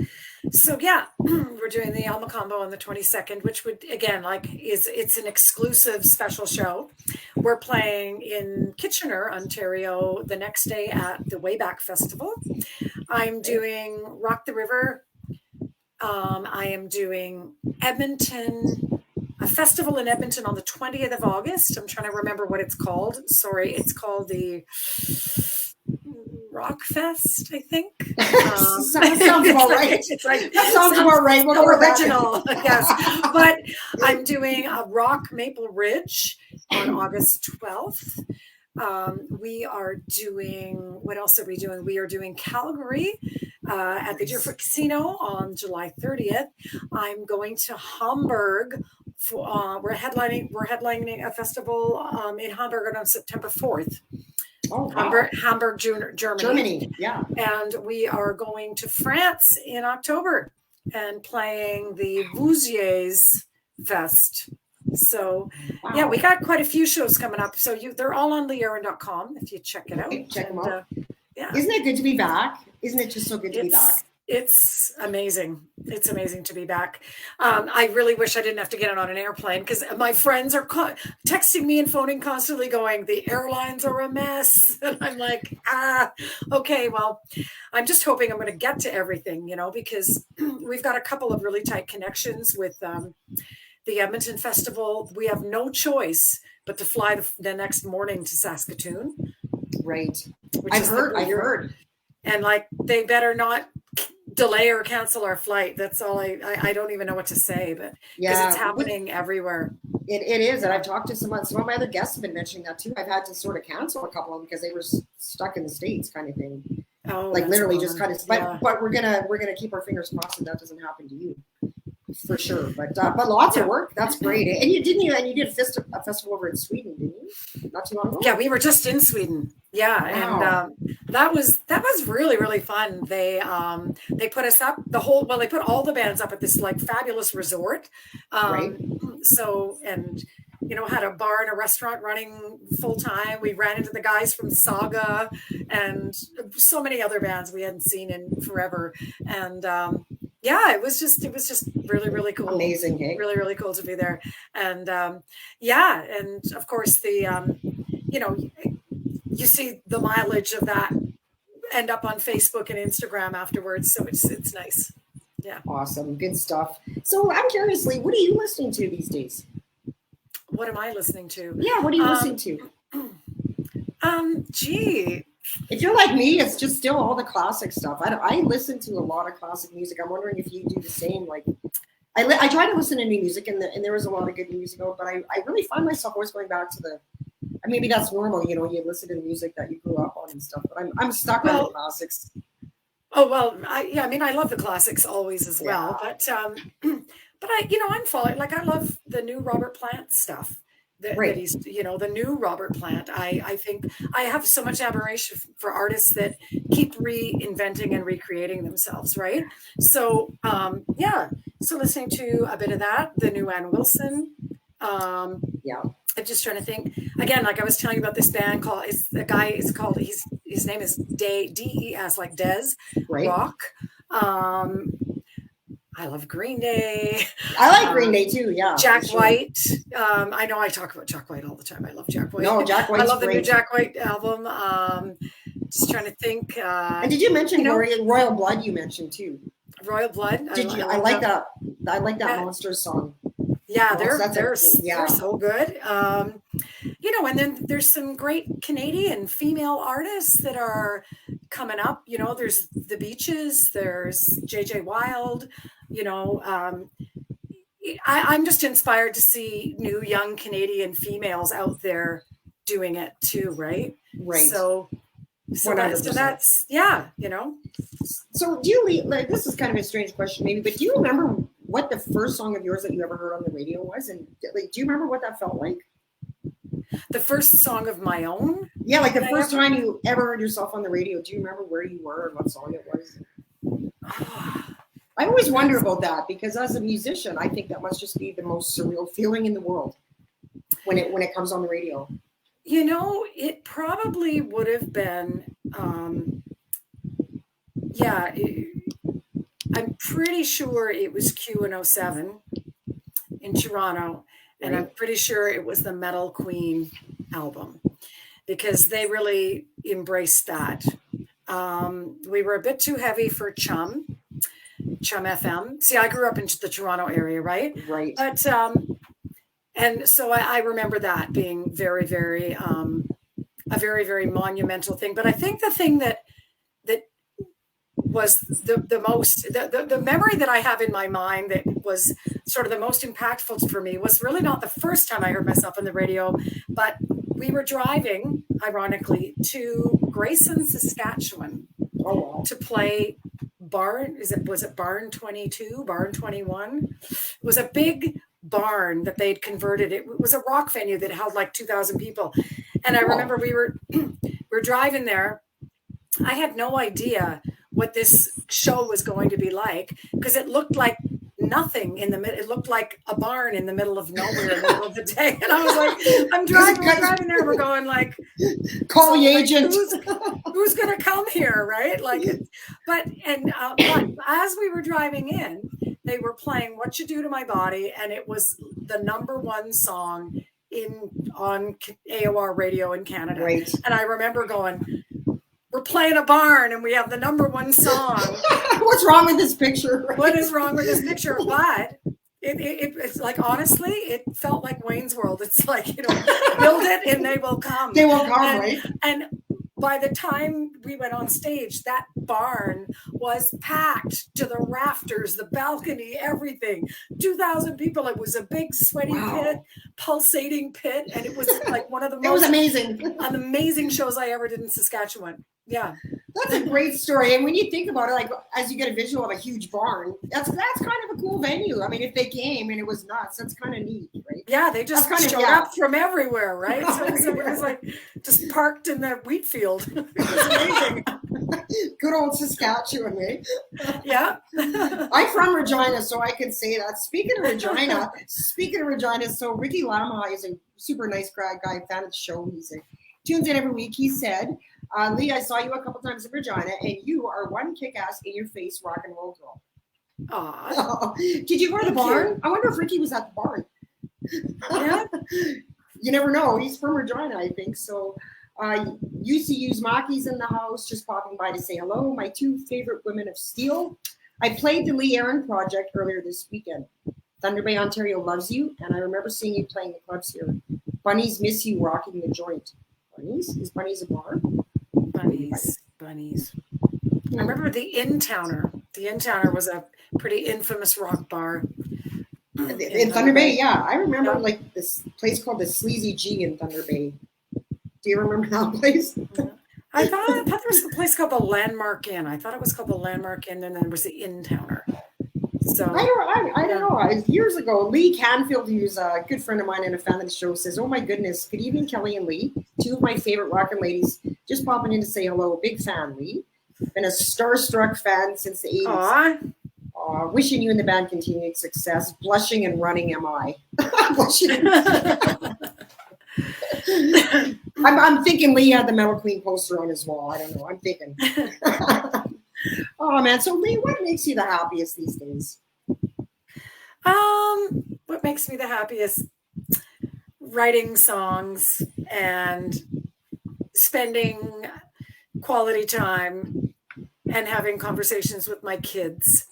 So yeah, we're doing the El Mocombo on the 22nd, which would again it's an exclusive special show. We're playing in Kitchener, Ontario, the next day at the Wayback Festival. I'm doing Rock the River. I am doing Edmonton, a festival in Edmonton on the 20th of August. I'm trying to remember what it's called. Sorry, it's called the Rock Fest, I think. Sounds about right. It's like, that sounds about right. We'll original, yes. But I'm doing a Rock Maple Ridge on August 12th. We are doing, what else are we doing? We are doing Calgary at the Deerfoot Casino on July 30th. I'm going to Hamburg. We're headlining a festival in Hamburg on September 4th. Oh, wow. Hamburg, Germany. Yeah. And we are going to France in October and playing the Vouziers Fest. So, wow. Yeah, we got quite a few shows coming up. So they're all on leeaaron.com if you check it out. Okay, check them out. Yeah. Isn't it good to be back? Isn't it just so good to be back? It's amazing. It's amazing to be back. I really wish I didn't have to get on an airplane because my friends are texting me and phoning constantly going, the airlines are a mess. And I'm like, okay, well, I'm just hoping I'm going to get to everything, because we've got a couple of really tight connections with the Edmonton Festival. We have no choice but to fly the next morning to Saskatoon. Right. I've heard. And they better not delay or cancel our flight. That's all. I don't even know what to say, but because it's happening everywhere. It is, and I've talked to some of my other guests have been mentioning that too. I've had to sort of cancel a couple of them because they were stuck in the States, kind of thing. Oh, literally just kind of. But we're gonna keep our fingers crossed that doesn't happen to you, for sure. But lots of work. That's great. And you did a festival over in Sweden, didn't you? Not too long ago. Yeah, we were just in Sweden. Yeah, wow. And that was really, really fun. They put us up they put all the bands up at this fabulous resort. Right. So, and had a bar and a restaurant running full time. We ran into the guys from Saga and so many other bands we hadn't seen in forever. And it was just really, really cool. Amazing, hey? Really, really cool to be there. And and of course the you see the mileage of that end up on Facebook and Instagram afterwards. So it's nice. Yeah. Awesome. Good stuff. So I'm curious, Lee, what are you listening to these days? What am I listening to? Yeah, what are you listening to? Gee. If you're like me, it's just still all the classic stuff. I listen to a lot of classic music. I'm wondering if you do the same. I try to listen to new music, and there was a lot of good music out, but I really find myself always going back to maybe that's normal, you listen to the music that you grew up on and stuff, but I'm stuck on the classics. Oh, well, I love the classics always as well, but I'm following, I love the new Robert Plant stuff that he's, the new Robert Plant. I think I have so much admiration for artists that keep reinventing and recreating themselves. Right. So, so listening to a bit of that, the new Ann Wilson, Yeah. I'm just trying to think again. Like I was telling you about this band called. His name is Des, like Des Right. Rock. I love Green Day. I like Green Day too. Yeah. Jack sure. White. I know I talk about Jack White all the time. I love Jack White. No, Jack White's I love the great. new Jack White album. Just trying to think. And did you mention Royal Blood? You mentioned too. Royal Blood. I like that. I like that Monsters song. Yeah, they're so good. And then there's some great Canadian female artists that are coming up. There's The Beaches, there's JJ Wilde. I'm just inspired to see new young Canadian females out there doing it too, right? Right. So that's So do you this is kind of a strange question maybe, but do you remember what the first song of yours that you ever heard on the radio was? And do you remember what that felt like? The first song of my own? Yeah, like the first time you ever heard yourself on the radio. Do you remember where you were and what song it was? I always wonder about that because as a musician, I think that must just be the most surreal feeling in the world when it comes on the radio. It probably would have been, I'm pretty sure it was Q107 in Toronto, and I'm pretty sure it was the Metal Queen album because they really embraced that. We were a bit too heavy for Chum FM. See, I grew up in the Toronto area, right? Right. But and so I remember that being very, very a very, very monumental thing. But I think the thing that was the memory that I have in my mind that was sort of the most impactful for me was really not the first time I heard myself on the radio, but we were driving, ironically, to Grayson, Saskatchewan to play was it Barn 22, Barn 21? It was a big barn that they'd converted. It was a rock venue that held like 2,000 people. And I remember we were driving there. I had no idea what this show was going to be like because it looked like nothing in the middle. It looked like a barn in the middle of nowhere in the middle of the day. And I was like, we're driving there. We're going like, call the agent. Who's going to come here, right? But as we were driving in, they were playing "What You Do to My Body," and it was the #1 song on AOR radio in Canada. Right. And I remember going, we're playing a barn and we have the #1 song. What's wrong with this picture? Right? What is wrong with this picture? But it's like, honestly, it felt like Wayne's World. It's like, build it and they will come. They will come, right? And by the time we went on stage, that barn was packed to the rafters, the balcony, everything. 2,000 people. It was a big sweaty pit, pulsating pit. And it was like one of the most amazing shows I ever did in Saskatchewan. Yeah. That's a great story. And when you think about it, like as you get a visual of a huge barn, that's kind of a cool venue. I mean, if they came and it was nuts, that's kind of neat, right? Yeah, they just showed up from everywhere, right? So it was like just parked in the wheat field. It was amazing. Good old Saskatchewan, right? Yeah. I'm from Regina, so I can say that. Speaking of Regina, so Ricky Lama is a super nice guy, fan of the show. He tunes in every week. He said, Lee, I saw you a couple times in Regina, and you are one kick-ass, in-your-face rock and roll girl. Aww. Did you go to the barn? I wonder if Ricky was at the barn. Yeah. You never know. He's from Regina, I think. So used to use Maki's in the house, just popping by to say hello. My 2 favorite women of steel. I played the Lee Aaron Project earlier this weekend. Thunder Bay, Ontario loves you, and I remember seeing you playing the clubs here. Bunnies miss you rocking the joint. Bunnies? Is Bunnies a bar? Bunnies. I remember the In-Towner. The In-Towner was a pretty infamous rock bar. In Thunder Bay, yeah. I remember like this place called the Sleazy G in Thunder Bay. Do you remember that place? I thought there was a place called the Landmark Inn. I thought it was called the Landmark Inn, and then there was the In-Towner. So I don't know. Years ago, Lee Canfield, who's a good friend of mine and a fan of the show, says, "Oh my goodness, good evening, Kelly and Lee. 2 of my favorite rockin' ladies. Just popping in to say hello. Big fan, Lee. Been a starstruck fan since the 80s." Aww. Wishing you and the band continued success. Blushing and running am I. I'm thinking Lee had the Metal Queen poster on his wall. I don't know. I'm thinking. Oh man. So Lee, what makes you the happiest these days? What makes me the happiest? Writing songs and spending quality time and having conversations with my kids.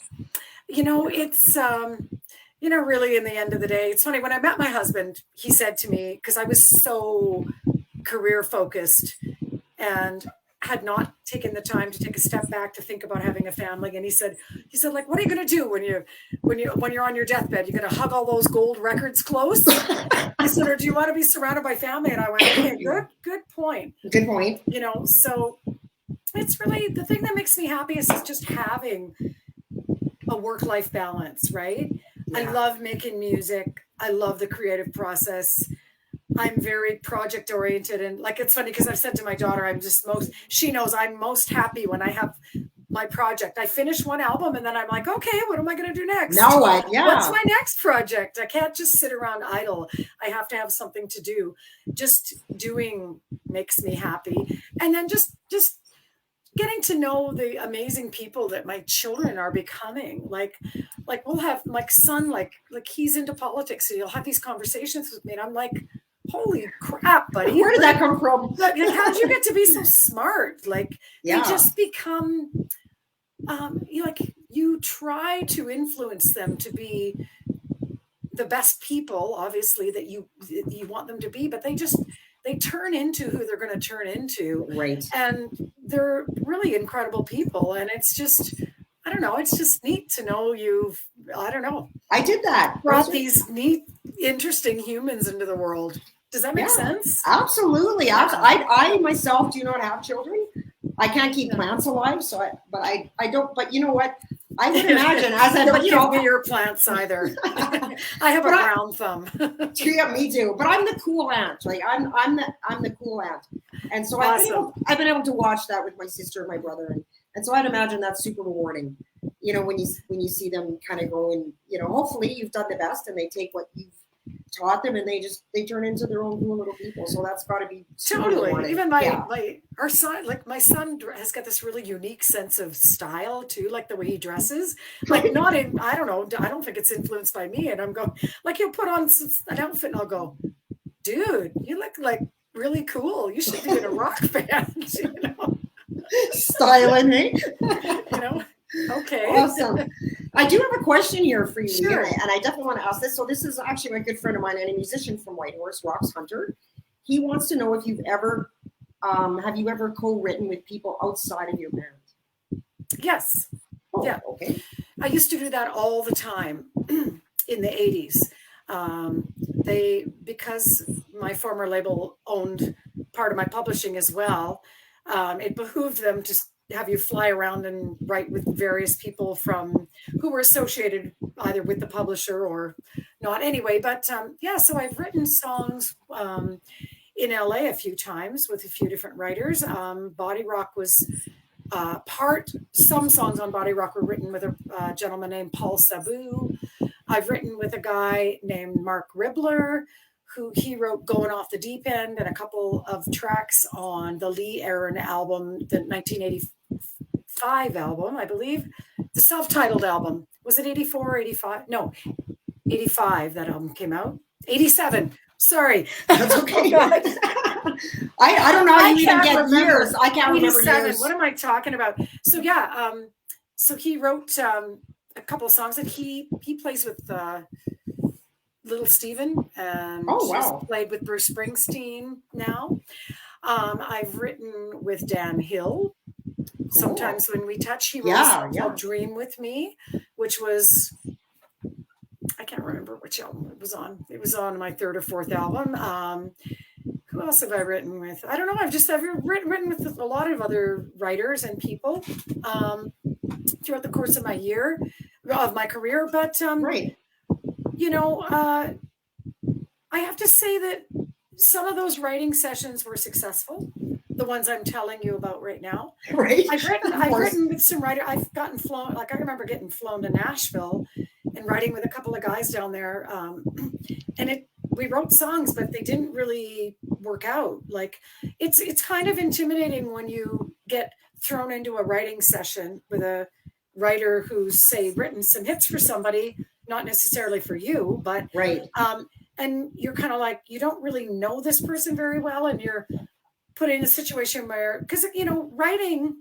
It's really in the end of the day, it's funny, when I met my husband, he said to me, because I was so career focused and had not taken the time to take a step back to think about having a family. And he said, like, what are you going to do when you're on your deathbed? You're going to hug all those gold records close? He said, or do you want to be surrounded by family? And I went, okay, good point. Good point. So it's really the thing that makes me happiest is just having a work-life balance, right? Yeah. I love making music. I love the creative process. I'm very project oriented, and like, it's funny because I've said to my daughter, she knows I'm most happy when I have my project. I finish one album and then I'm like, okay, what am I going to do next? Now what? Yeah. What's my next project? I can't just sit around idle. I have to have something to do. Just doing makes me happy. And then just getting to know the amazing people that my children are becoming. Like we'll have my son, like he's into politics, and he'll have these conversations with me, and I'm like, holy crap, buddy. Where did that come from? Like, how did you get to be so smart? Like, yeah. They just become, you try to influence them to be the best people, obviously, that you want them to be, but they turn into who they're going to turn into. Right. And they're really incredible people. And it's just, I don't know, it's just neat to know I did that. Brought these neat, interesting humans into the world. Does that make sense? Absolutely. Yeah. I myself do not have children. I can't keep plants alive, but I don't. But you know what? I would imagine don't give me your plants either. I have a brown thumb. Yeah, me too. But I'm the cool aunt. Like I'm the cool aunt, and so awesome. I've been able to watch that with my sister and my brother, and so I'd imagine that's super rewarding. When you see them kind of grow, and hopefully you've done the best, and they take what you've taught them, and they turn into their own cool little people. So that's got to be totally rewarding. Even our son, like my son has got this really unique sense of style too, like the way he dresses. Like I don't think it's influenced by me. And I'm going, like, he'll put on an outfit and I'll go, dude, you look like really cool. You should be in a rock band. Styling, eh? Okay. Awesome. I do have a question here for you, sure. And I definitely want to ask this. So this is actually my good friend of mine and a musician from Whitehorse, Rox Hunter. He wants to know if you've ever, have you ever co-written with people outside of your band? Yes. Oh, yeah. Okay. I used to do that all the time in the 80s. Because my former label owned part of my publishing as well, it behooved them to have you fly around and write with various people who were associated either with the publisher or not anyway. But so I've written songs in LA a few times with a few different writers. Body Rock was some songs on Body Rock were written with a gentleman named Paul Sabu. I've written with a guy named Mark Ribler, who he wrote Going Off the Deep End and a couple of tracks on the Lee Aaron album, the 1985 album, I believe. The self-titled album. Was it 84 or 85? No, 85 that album came out. 87. Sorry. That's okay. I don't know how you even get years. I can't remember years. What am I talking about? So so he wrote a couple of songs that he plays with Little Steven, and she's played with Bruce Springsteen now. I've written with Dan Hill. Sometimes when we touch, he wrote a Dream with me, which was, I can't remember which album it was on. It was on my third or fourth album. Who else have I written with? I don't know. I've written with a lot of other writers and people throughout the course of my career. But right. I have to say that some of those writing sessions were successful. the ones I'm telling you about right now. Right. I've written with some writer. I've gotten flown. Like I remember getting flown to Nashville and writing with a couple of guys down there. And we wrote songs, but they didn't really work out. Like it's kind of intimidating when you get thrown into a writing session with a writer who's, say, written some hits for somebody, not necessarily for you, but right. And you're kind of like, you don't really know this person very well, and you're put in a situation where, because writing,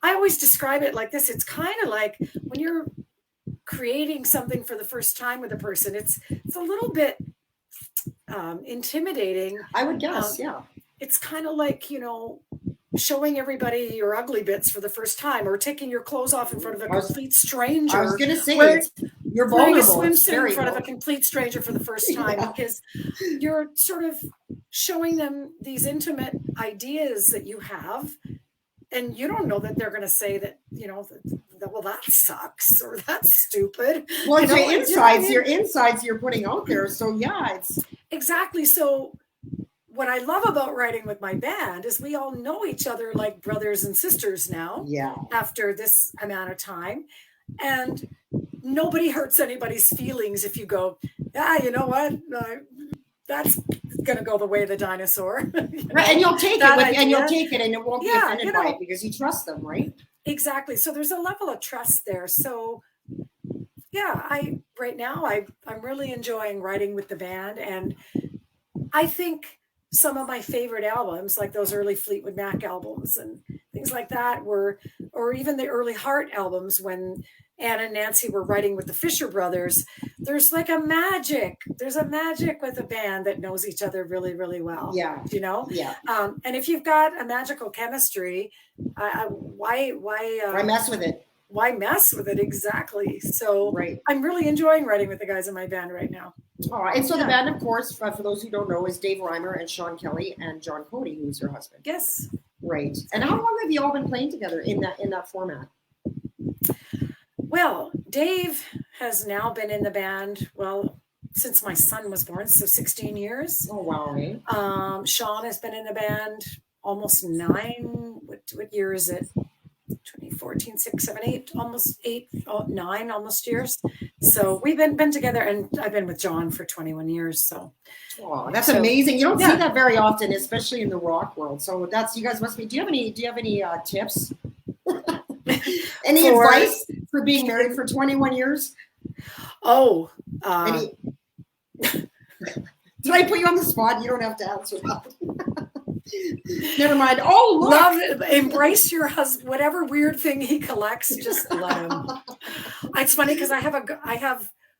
I always describe it like this. It's kind of like when you're creating something for the first time with a person, it's a little bit intimidating. I would guess, yeah. It's kind of like, showing everybody your ugly bits for the first time, or taking your clothes off in front of a complete stranger. I was going to say, you're vulnerable. Wearing a swimsuit in front of a complete stranger for the first time, because you're sort of showing them these intimate ideas that you have, and you don't know that they're going to say that, well, that sucks, or that's stupid. Well, your insides you're putting out there. So yeah, it's exactly. So what I love about writing with my band is we all know each other like brothers and sisters now. Yeah. After this amount of time, and nobody hurts anybody's feelings if you go, you know what? That's going to go the way of the dinosaur. Right, and you'll take it, and it won't be offended by it because you trust them, right? Exactly. So there's a level of trust there. So yeah, right now I'm really enjoying writing with the band, and I think some of my favorite albums, like those early Fleetwood Mac albums and things like that, or even the early Heart albums when Ann and Nancy were writing with the Fisher Brothers. There's like a magic with a band that knows each other really, really well. Yeah. Yeah. And if you've got a magical chemistry, why mess with it? Why mess with it? Exactly. So right. I'm really enjoying writing with the guys in my band right now. Oh, and so the band, of course, for those who don't know, is Dave Reimer and Sean Kelly and John Cody, who's your husband. Yes. Right. And how long have you all been playing together in that format? Well, Dave has now been in the band, since my son was born, so 16 years. Oh, wow. Eh? Sean has been in the band almost 9. What year is it? 2014, 6, 7, 8, almost 8, 9 almost years. So we've been together, and I've been with John for 21 years. So that's amazing. You don't see that very often, especially in the rock world. So you guys must be. Do you have any tips? Any advice for being married for 21 years? Oh, did I put you on the spot? You don't have to answer that. Never mind. Oh, look. Embrace your husband. Whatever weird thing he collects, just let him. It's funny because I have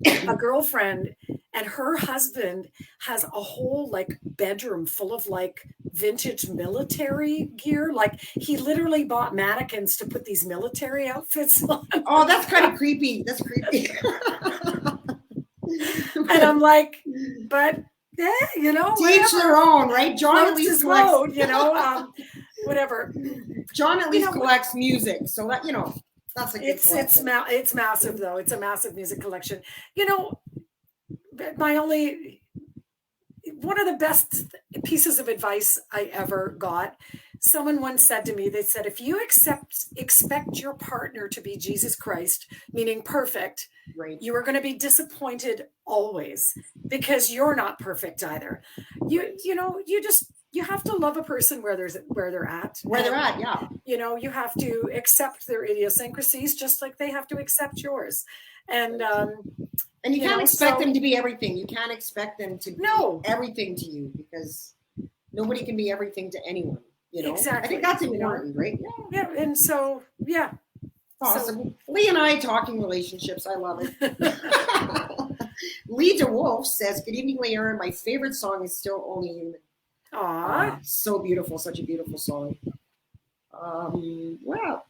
a girlfriend, and her husband has a whole bedroom full of vintage military gear. Like he literally bought mannequins to put these military outfits on. Oh, that's kind of creepy. That's creepy. And I'm like, but to each their own, right? John at least collects, whatever. John at least collects music, so that that's a good it's massive though. It's a massive music collection. One of the best pieces of advice I ever got. Someone once said to me, they said, if you expect your partner to be Jesus Christ, meaning perfect, right, you are going to be disappointed always because you're not perfect either. You have to love a person where they're at. Yeah. You have to accept their idiosyncrasies just like they have to accept yours. And you can't expect them to be everything. You can't expect them to be everything to you, because nobody can be everything to anyone. Exactly. I think that's important, right? Yeah. And so, yeah. Awesome. So, Lee and I talking relationships. I love it. Lee DeWolf says, "Good evening, Lee Aaron. My favorite song is Still Only Human." Aww. So beautiful. Such a beautiful song. Wow.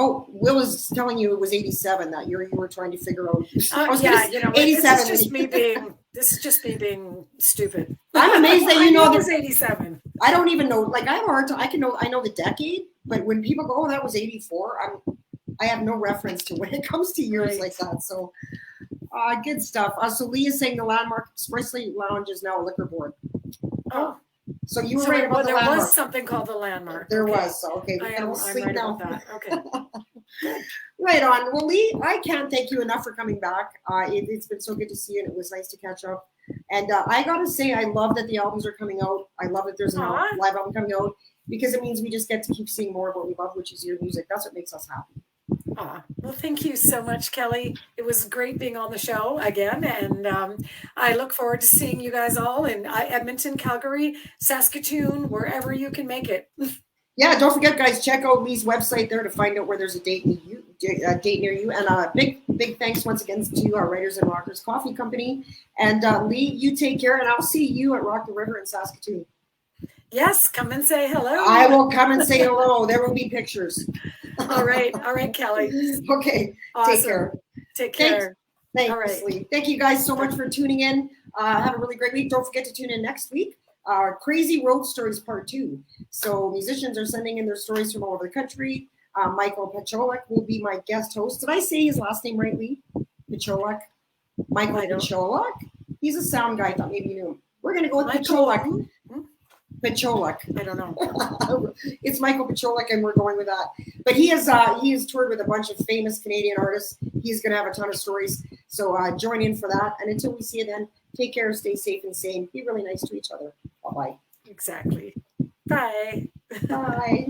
Oh, Will was telling you it was 87 that year. You were trying to figure out. 87. This is just me being stupid. I'm amazed that you know it was 87. I don't even know. I have a hard time. I know the decade, but when people go, "Oh, that was 84," I have no reference to when it comes to years like that. So, good stuff. So Lee is saying the Landmark Expressly Lounge is now a liquor board. Oh, So you were So right about the there landmark. was something called the landmark. There Okay. was. So, okay, I'm right about that. Okay. Right on. Well, Lee, I can't thank you enough for coming back. It's been so good to see you, and it was nice to catch up. And I got to say, I love that the albums are coming out. I love that there's a live album coming out because it means we just get to keep seeing more of what we love, which is your music. That's what makes us happy. Well, thank you so much, Kelly. It was great being on the show again. And I look forward to seeing you guys all in Edmonton, Calgary, Saskatoon, wherever you can make it. Yeah, don't forget, guys, check out Lee's website there to find out where there's a date near you. And big thanks once again to our Writers and Rockers Coffee Company. And Lee, you take care, and I'll see you at Rock the River in Saskatoon. Yes, come and say hello. I will come and say hello. There will be pictures. All right, Kelly. Okay, awesome. Take care. Take care. Thanks, Lee. Thank you guys so much for tuning in. Have a really great week. Don't forget to tune in next week. Crazy Road Stories Part 2. So musicians are sending in their stories from all over the country. Michael Pacholak will be my guest host. Did I say his last name right, Lee? Pacholak? Michael Pacholak? He's a sound guy. I thought maybe you knew him. We're going to go with Pacholak. Pacholak. I don't know. It's Michael Pacholak, and we're going with that. But he has toured with a bunch of famous Canadian artists. He's going to have a ton of stories. So join in for that. And until we see you then, take care, stay safe and sane. Be really nice to each other. Bye-bye. Exactly. Bye. Bye.